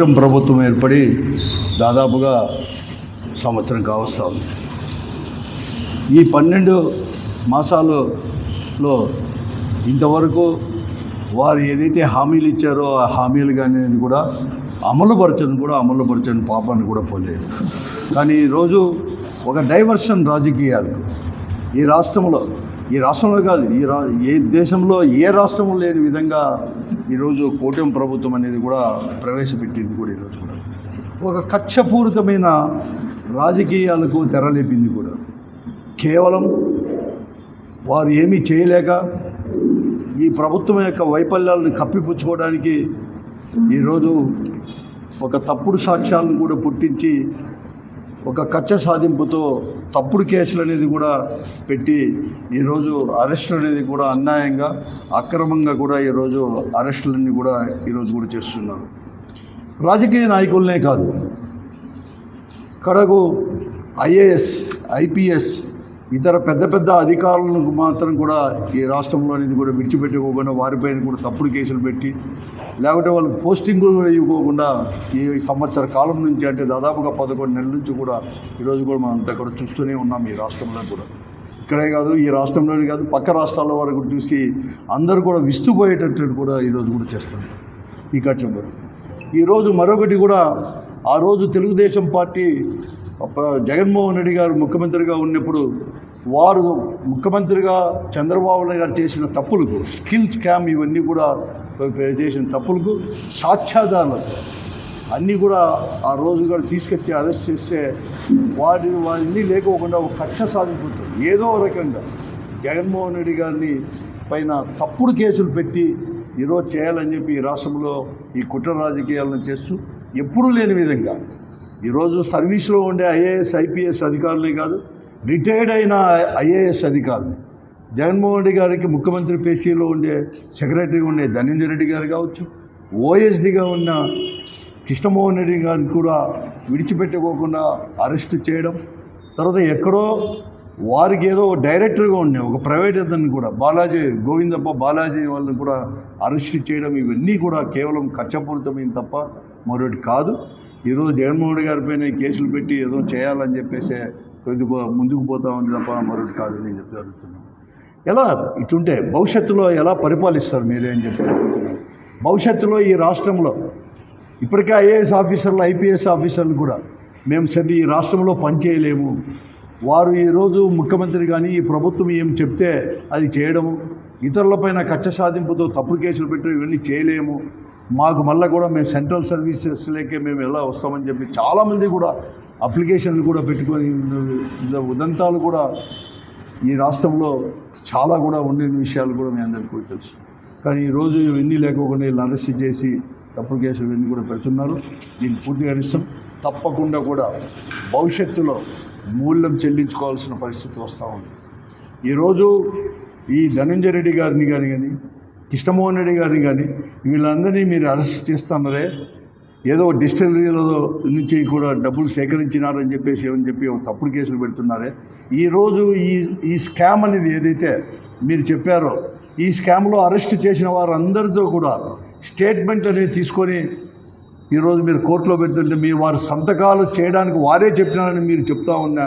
కూటమి ప్రభుత్వం ఏర్పడి దాదాపుగా సంవత్సరం కావస్తా ఉంది. ఈ 12 మాసాలలో ఇంతవరకు వారు ఏదైతే హామీలు ఇచ్చారో ఆ హామీలు కానీ కూడా అమలుపరచని పాపాన్ని కూడా పోలేదు. కానీ ఈరోజు ఒక డైవర్షన్ రాజకీయాలకు ఈ రాష్ట్రంలో కాదు ఏ దేశంలో ఏ రాష్ట్రంలో లేని విధంగా ఈరోజు కూటమి ప్రభుత్వం అనేది కూడా ప్రవేశపెట్టింది కూడా ఈరోజు కూడా ఒక కక్షపూరితమైన రాజకీయాలకు తెరలేపింది కూడా. కేవలం వారు ఏమీ చేయలేక ఈ ప్రభుత్వం యొక్క వైఫల్యాలను కప్పిపుచ్చుకోవడానికి ఈరోజు ఒక తప్పుడు సాక్ష్యాలను కూడా పుట్టించి ఒక కక్ష సాధింపుతో తప్పుడు కేసులు అనేది కూడా పెట్టి ఈరోజు అరెస్టులు అనేది కూడా అన్యాయంగా అక్రమంగా కూడా ఈరోజు అరెస్టులన్నీ కూడా ఈరోజు కూడా చేస్తున్నారు. రాజకీయ నాయకులనే కాదు, కడకు ఐఏఎస్ ఐపీఎస్ ఇతర పెద్ద అధికారులకు మాత్రం కూడా ఈ రాష్ట్రంలో అనేది కూడా విడిచిపెట్టుకోకుండా వారిపైన కూడా తప్పుడు కేసులు పెట్టి లేకపోతే వాళ్ళకి పోస్టింగులు కూడా ఇవ్వకోకుండా ఈ సంవత్సర కాలం నుంచి అంటే దాదాపుగా 11 నెలల నుంచి కూడా ఈరోజు కూడా మనం అంతా కూడా చూస్తూనే ఉన్నాం. ఈ రాష్ట్రంలో కూడా ఇక్కడే కాదు, ఈ రాష్ట్రంలోనే కాదు, పక్క రాష్ట్రాల వరకు చూసి అందరూ కూడా విస్తుపోయేటట్టు కూడా ఈరోజు కూడా చేస్తాం ఈ కక్షంలో. ఈరోజు మరొకటి కూడా, ఆ రోజు తెలుగుదేశం పార్టీ జగన్మోహన్ రెడ్డి గారు ముఖ్యమంత్రిగా ఉన్నప్పుడు వారు ముఖ్యమంత్రిగా చంద్రబాబు నాయుడు గారు చేసిన తప్పులకు, స్కిల్ స్కామ్ ఇవన్నీ కూడా చేసిన తప్పులకు సాక్ష్యాధారాలు అన్నీ కూడా ఆ రోజు కూడా తీసుకొచ్చి అరెస్ట్ చేస్తే వాటిని లేకోకుండా ఒక కక్ష సాధించుకుంటారు. ఏదో రకంగా జగన్మోహన్ రెడ్డి గారిని పైన తప్పుడు కేసులు పెట్టి ఈరోజు చేయాలని చెప్పి ఈ రాష్ట్రంలో ఈ కుట్ర రాజకీయాలను చేస్తూ ఎప్పుడూ లేని విధంగా ఈరోజు సర్వీస్లో ఉండే ఐఏఎస్ ఐపీఎస్ అధికారులే కాదు, రిటైర్డ్ అయిన ఐఏఎస్ అధికారులు జగన్మోహన్ రెడ్డి గారికి ముఖ్యమంత్రి పేషీలో ఉండే సెక్రటరీగా ఉండే ధనంజయ రెడ్డి గారు కావచ్చు, ఓఎస్డీగా ఉన్న కృష్ణమోహన్ రెడ్డి గారిని కూడా విడిచిపెట్టుకోకుండా అరెస్ట్ చేయడం, తర్వాత ఎక్కడో వారికి ఏదో డైరెక్టర్గా ఉండే ఒక ప్రైవేట్ అతన్ని కూడా గోవిందప్ప బాలాజీ వాళ్ళని కూడా అరెస్ట్ చేయడం, ఇవన్నీ కూడా కేవలం కక్షపూరితమైన తప్ప మరొకటి కాదు. ఈరోజు జగన్మోహన్ రెడ్డి గారి పైన కేసులు పెట్టి ఏదో చేయాలని చెప్పేసి ముందుకు పోతామని తప్ప మరొకటి కాదు నేను చెప్పి అడుగుతున్నాను. ఎలా ఇటుంటే భవిష్యత్తులో ఎలా పరిపాలిస్తారు మీరే అని చెప్పి అడుగుతున్నాను. భవిష్యత్తులో ఈ రాష్ట్రంలో ఇప్పటికే ఐఏఎస్ ఆఫీసర్లు ఐపీఎస్ ఆఫీసర్లు కూడా మేము సరే ఈ రాష్ట్రంలో పనిచేయలేము, వారు ఈరోజు ముఖ్యమంత్రి కానీ ఈ ప్రభుత్వం ఏం చెప్తే అది చేయడము, ఇతరులపైన కక్ష సాధింపుతో తప్పుడు కేసులు పెట్టి ఇవన్నీ చేయలేము, మాకు మళ్ళీ కూడా మేము సెంట్రల్ సర్వీసెస్లోకే మేము ఎలా వస్తామని చెప్పి చాలామంది కూడా అప్లికేషన్లు కూడా పెట్టుకొని ఉదంతాలు కూడా ఈ రాష్ట్రంలో చాలా కూడా ఉండే విషయాలు కూడా మీ అందరికీ కూడా తెలుసు. కానీ ఈరోజు ఇవన్నీ లేకోకుండా వీళ్ళని అరెస్ట్ చేసి తప్పుడు కేసులు ఇవన్నీ కూడా పెడుతున్నారు. దీన్ని పూర్తిగా ఇష్టం తప్పకుండా కూడా భవిష్యత్తులో మూల్యం చెల్లించుకోవాల్సిన పరిస్థితి వస్తూ ఉంది. ఈరోజు ఈ ధనంజయ రెడ్డి గారిని కానీ కృష్ణమోహన్ రెడ్డి గారిని కానీ వీళ్ళందరినీ మీరు అరెస్ట్ చేస్తున్నారే, ఏదో డిస్టిలరీలో నుంచి కూడా డబ్బులు సేకరించినారని చెప్పేసి ఏమని చెప్పి తప్పుడు కేసులు పెడుతున్నారే. ఈరోజు ఈ స్కామ్ అనేది ఏదైతే మీరు చెప్పారో ఈ స్కామ్లో అరెస్ట్ చేసిన వారందరితో కూడా స్టేట్మెంట్ అనేది తీసుకొని ఈరోజు మీరు కోర్టులో పెడుతుంటే మీరు వారు సంతకాలు చేయడానికి వారే చెప్పినారని మీరు చెప్తా ఉన్నా,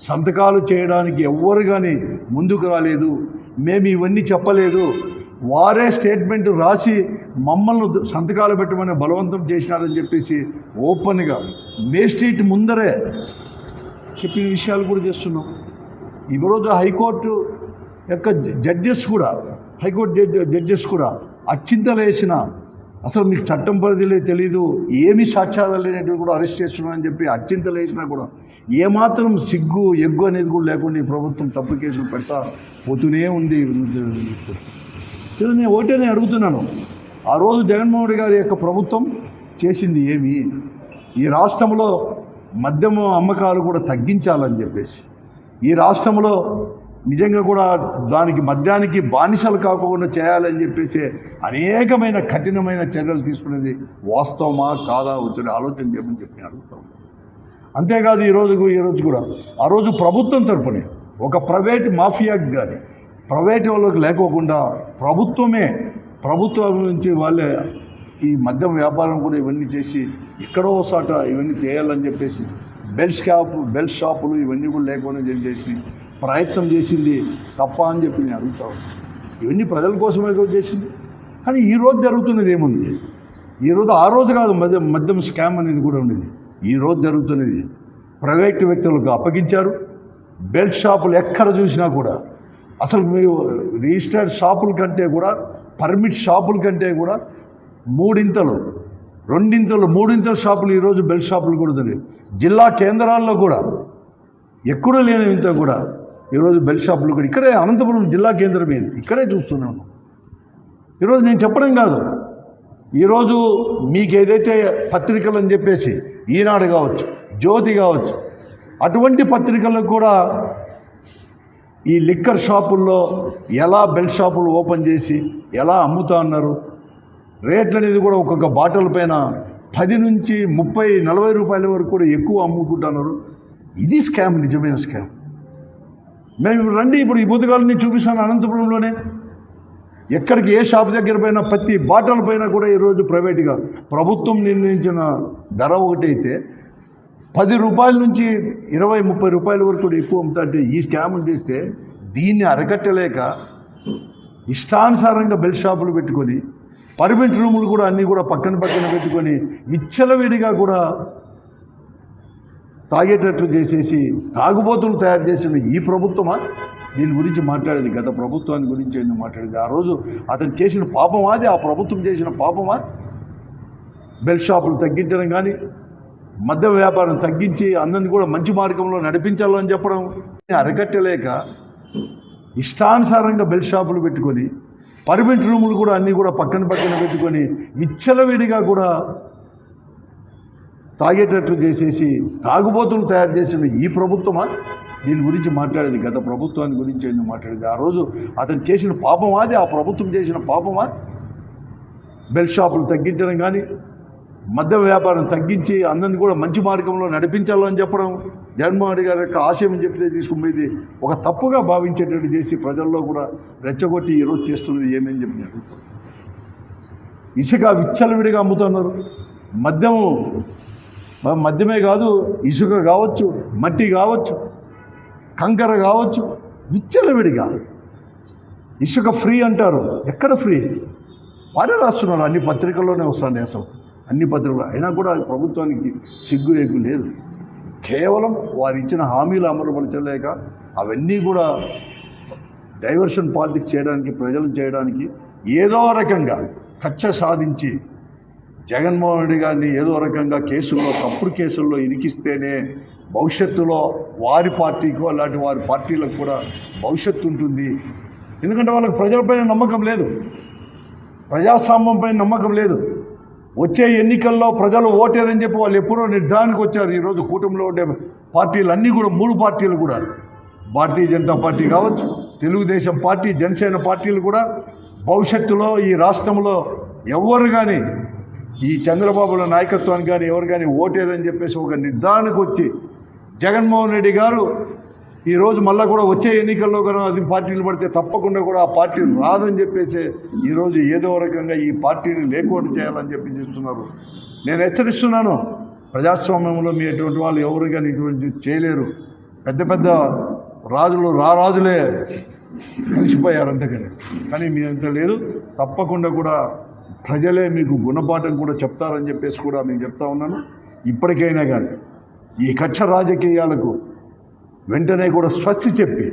సంతకాలు చేయడానికి ఎవ్వరు కానీ ముందుకు రాలేదు, మేము ఇవన్నీ చెప్పలేదు, వారే స్టేట్మెంట్ రాసి మమ్మల్ని సంతకాలు పెట్టమని బలవంతం చేసినారని చెప్పేసి ఓపెన్గా మేజిస్ట్రేట్ ముందరే చెప్పిన విషయాలు కూడా చేస్తున్నాం. ఈరోజు హైకోర్టు యొక్క జడ్జెస్ కూడా అచ్చింతలు వేసిన, అసలు మీకు చట్టం పరిధిలో తెలీదు, ఏమీ సాక్ష్యాలు లేనట్టు కూడా అరెస్ట్ చేస్తున్నారని చెప్పి అచ్చింతలు వేసినా కూడా ఏమాత్రం సిగ్గు ఎగ్గు అనేది కూడా లేకుండా ఈ ప్రభుత్వం తప్పు కేసులు పెడతా పోతూనే ఉంది. నేను ఒకటే అడుగుతున్నాను, ఆ రోజు జగన్మోహన్ రెడ్డి గారి యొక్క ప్రభుత్వం చేసింది ఏమి? ఈ రాష్ట్రంలో మద్యం అమ్మకాలు కూడా తగ్గించాలని చెప్పేసి, ఈ రాష్ట్రంలో నిజంగా కూడా దానికి మద్యానికి బానిసలు కాకుండా చేయాలని చెప్పేసి అనేకమైన కఠినమైన చర్యలు తీసుకునేది వాస్తవమా కాదా వచ్చి ఆలోచన చేయమని చెప్పి అడుగుతాం. అంతేకాదు ఈరోజు కూడా ఆ రోజు ప్రభుత్వం తరపునే ఒక ప్రైవేట్ మాఫియాకి కానీ ప్రైవేట్ వాళ్ళకి లేకోకుండా ప్రభుత్వం నుంచి వాళ్ళే ఈ మద్యం వ్యాపారం కూడా ఇవన్నీ చేసి ఎక్కడో సాట ఇవన్నీ చేయాలని చెప్పేసి బెల్ట్ షాపులు ఇవన్నీ కూడా లేకుండా చేసి ప్రయత్నం చేసింది తప్ప అని చెప్పి నేను అడుగుతాను. ఇవన్నీ ప్రజల కోసమే చేసింది. కానీ ఈరోజు జరుగుతున్నది ఏముంది? ఈరోజు ఆ రోజు కాదు మద్యం స్కామ్ అనేది కూడా ఉండేది. ఈరోజు జరుగుతున్నది ప్రైవేటు వ్యక్తులకు అప్పగించారు. బెల్ట్ షాపులు ఎక్కడ చూసినా కూడా అసలు మీరు రిజిస్టర్డ్ షాపుల కంటే కూడా పర్మిట్ షాపుల కంటే కూడా మూడింతలు షాపులు ఈరోజు బెల్ట్ షాపులు కూడా తెలియదు. జిల్లా కేంద్రాల్లో కూడా ఎక్కడో లేని ఇంత కూడా ఈరోజు బెల్ట్ షాపులు కూడా ఇక్కడే అనంతపురం జిల్లా కేంద్రం మీద ఇక్కడే చూస్తున్నాను. ఈరోజు నేను చెప్పడం కాదు, ఈరోజు మీకు ఏదైతే పత్రికలు అని చెప్పేసి ఈనాడు కావచ్చు, జ్యోతి కావచ్చు, అటువంటి పత్రికలకు కూడా ఈ లిక్కర్ షాపుల్లో ఎలా బెల్ట్ షాపులు ఓపెన్ చేసి ఎలా అమ్ముతా అన్నారు. రేట్లు అనేది కూడా ఒక్కొక్క బాటిల్ పైన 10 నుంచి 30, 40 రూపాయల వరకు కూడా ఎక్కువ అమ్ముకుంటున్నారు. ఇది స్కామ్, నిజమైన స్కామ్. మేము రండి ఇప్పుడు ఈ బుద్ధకాలని చూపిస్తాను. అనంతపురంలోనే ఎక్కడికి ఏ షాప్ దగ్గర పైన ప్రతి బాటిల్ పైన కూడా ఈరోజు ప్రైవేట్గా ప్రభుత్వం నిర్ణయించిన ధర ఒకటైతే 10 రూపాయల నుంచి 20, 30 రూపాయల వరకు కూడా ఎక్కువ అమ్ముతుంటే ఈ స్కాములు చేస్తే దీన్ని అరకట్టలేక ఇష్టానుసారంగా బెల్ట్ షాపులు పెట్టుకొని పర్మిట్ రూములు కూడా అన్నీ కూడా పక్కన పెట్టుకొని విచ్చలవిడిగా కూడా తాగేటట్లు చేసేసి తాగుబోతులు తయారు చేసిన ఈ ప్రభుత్వమా దీని గురించి మాట్లాడేది? గత ప్రభుత్వాన్ని గురించి ఎందుకు మాట్లాడేది? ఆ రోజు అతను చేసిన పాపమా అది? ఆ ప్రభుత్వం చేసిన పాపమా? బెల్ట్ షాపులు తగ్గించడం కానీ మద్య వ్యాపారం తగ్గించి అందరిని కూడా మంచి మార్గంలో నడిపించాలని చెప్పడం అరకట్టలేక ఇష్టానుసారంగా బెల్ట్ షాపులు పెట్టుకొని పర్మిట్ రూములు కూడా అన్నీ కూడా పక్కన పెట్టుకొని విచ్చలవిడిగా కూడా తాగేటట్లు చేసేసి తాగుబోతులు తయారు చేసిన ఈ ప్రభుత్వమా దీని గురించి మాట్లాడేది? గత ప్రభుత్వాన్ని గురించి ఎందుకు మాట్లాడేది? ఆ రోజు అతను చేసిన పాపమా అది? ఆ ప్రభుత్వం చేసిన పాపమా? బెల్ట్ షాపులు తగ్గించడం కానీ మద్య వ్యాపారం తగ్గించి అందరిని కూడా మంచి మార్గంలో నడిపించాలని చెప్పడం జగన్మోహన్ రెడ్డి గారి యొక్క ఆశయం చెప్తే తీసుకుపోయింది ఒక తప్పుగా భావించేటట్టు చేసి ప్రజల్లో కూడా రెచ్చగొట్టి ఈరోజు చేస్తున్నది ఏమని చెప్పినారు. ఇసుక విచ్చలవిడిగా అమ్ముతున్నారు. మద్యమే కాదు, ఇసుక కావచ్చు, మట్టి కావచ్చు, కంకర కావచ్చు, విచ్చలవిడిగా ఇసుక ఫ్రీ అంటారు. ఎక్కడ ఫ్రీ? వారే రాస్తున్నారు. అన్ని పత్రికల్లోనే వస్తాను అసలు అన్ని పత్రికలు. అయినా కూడా ప్రభుత్వానికి సిగ్గు రేగు లేదు. కేవలం వారు ఇచ్చిన హామీలు అమలుపరచలేక అవన్నీ కూడా డైవర్షన్ పాలిటిక్స్ చేయడానికి, ప్రజలు చేయడానికి ఏదో రకంగా కక్ష సాధించి జగన్మోహన్ రెడ్డి గారిని ఏదో రకంగా తప్పుడు కేసుల్లో ఇరికిస్తేనే భవిష్యత్తులో వారి పార్టీకో అలాంటి వారి పార్టీలకు కూడా భవిష్యత్తు ఉంటుంది. ఎందుకంటే వాళ్ళకి ప్రజలపైన నమ్మకం లేదు, ప్రజాస్వామ్యంపైన నమ్మకం లేదు. వచ్చే ఎన్నికల్లో ప్రజలు ఓటేరని చెప్పి వాళ్ళు ఎప్పుడో నిర్ధారణకు వచ్చారు. ఈరోజు కూటమిలో ఉండే పార్టీలు అన్నీ కూడా 3 పార్టీలు కూడా భారతీయ జనతా పార్టీ కావచ్చు, తెలుగుదేశం పార్టీ, జనసేన పార్టీలు కూడా భవిష్యత్తులో ఈ రాష్ట్రంలో ఎవరు కానీ ఈ చంద్రబాబుల నాయకత్వానికి కానీ ఎవరు కానీ ఓటేరని చెప్పేసి ఒక నిర్ధారణకు వచ్చి జగన్మోహన్ రెడ్డి గారు ఈరోజు మళ్ళీ కూడా వచ్చే ఎన్నికల్లో కూడా అది పార్టీలు పడితే తప్పకుండా కూడా ఆ పార్టీ రాదని చెప్పేసి ఈరోజు ఏదో రకంగా ఈ పార్టీని లేకుండా చేయాలని చెప్పి చేస్తున్నారు. నేను హెచ్చరిస్తున్నాను, ప్రజాస్వామ్యంలో మీ ఎటువంటి వాళ్ళు ఎవరు కానీ ఇటువంటి చేయలేరు. పెద్ద పెద్ద రాజులే కలిసిపోయారు అంతకని, కానీ మీ అంత లేదు. తప్పకుండా కూడా ప్రజలే మీకు గుణపాఠం కూడా చెప్తారని చెప్పేసి కూడా నేను చెప్తా ఉన్నాను. ఇప్పటికైనా కానీ ఈ కక్ష రాజకీయాలకు వెంటనే కూడా స్వస్తి చెప్పి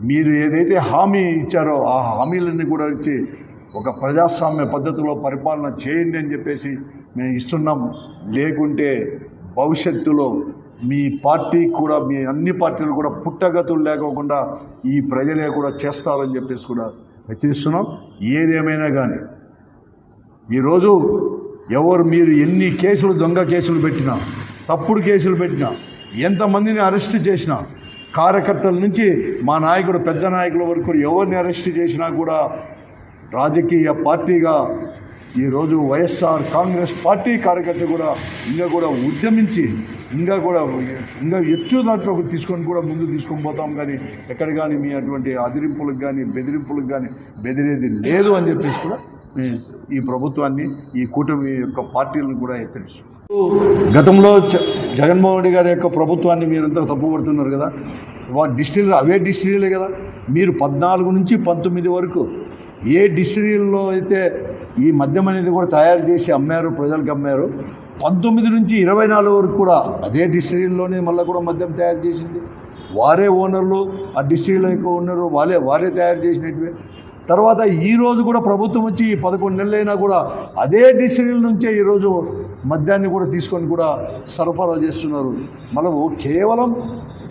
మీరు ఏదైతే హామీ ఇచ్చారో ఆ హామీలన్నీ కూడా ఇచ్చి ఒక ప్రజాస్వామ్య పద్ధతిలో పరిపాలన చేయండి అని చెప్పేసి మేము ఇస్తున్నాం. లేకుంటే భవిష్యత్తులో మీ పార్టీ కూడా, మీ అన్ని పార్టీలు కూడా పుట్టగతులు లేకోకుండా ఈ ప్రజలే కూడా చేస్తారని చెప్పేసి కూడా హెచ్చరిస్తున్నాం. ఏదేమైనా కానీ ఈరోజు మీరు ఎన్ని కేసులు, దొంగ కేసులు పెట్టినా, తప్పుడు కేసులు పెట్టినా, ఎంతమందిని అరెస్ట్ చేసినా, కార్యకర్తల నుంచి మా నాయకుడు, పెద్ద నాయకుల వరకు ఎవరిని అరెస్ట్ చేసినా కూడా రాజకీయ పార్టీగా ఈరోజు వైఎస్ఆర్ కాంగ్రెస్ పార్టీ కార్యకర్త కూడా కూడా ఉద్యమించి ఇంకా ఎత్తు దాంట్లో తీసుకొని కూడా ముందు తీసుకొని పోతాం. కానీ ఎక్కడ కానీ మీ అటువంటి అదిరింపులకు కానీ బెదిరింపులకు కానీ బెదిరేది లేదు అని చెప్పేసి కూడా ఈ ప్రభుత్వాన్ని, ఈ కూటమి యొక్క పార్టీలను కూడా హెచ్చరిస్తారు. గతంలో జగన్మోహన్ రెడ్డి గారి యొక్క ప్రభుత్వాన్ని మీరంతా తప్పుపడుతున్నారు కదా, డిస్టిలరీ అవే డిస్టిలరీలే కదా. మీరు 14 నుంచి 19 వరకు ఏ డిస్టిలరీలో అయితే ఈ మద్యం అనేది కూడా తయారు చేసి అమ్మారు, ప్రజలకు అమ్మారు, 19 నుంచి 24 వరకు కూడా అదే డిస్టిలరీలోనే మళ్ళీ కూడా మద్యం తయారు చేసింది. వారే ఓనర్లు, ఆ డిస్టిలరీలో యొక్క ఓనరు వారే తయారు చేసినట్టువే. తర్వాత ఈరోజు కూడా ప్రభుత్వం వచ్చి 11 నెలలైనా కూడా అదే డిస్టిలరీల నుంచే ఈరోజు మద్యాన్ని కూడా తీసుకొని కూడా సరఫరా చేస్తున్నారు. మనము కేవలం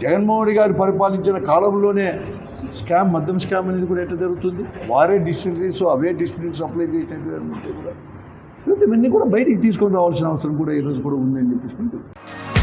జగన్మోహన్ రెడ్డి గారు పరిపాలించిన కాలంలోనే మద్యం స్కామ్ అనేది కూడా ఎట్లా జరుగుతుంది? వారే డిస్టిలరీస్ అవే డిస్టిలరీస్ సప్లై చేసినట్టు కూడా ఇవన్నీ కూడా బయటికి తీసుకొని రావాల్సిన అవసరం కూడా ఈరోజు కూడా ఉందని చెప్పేసి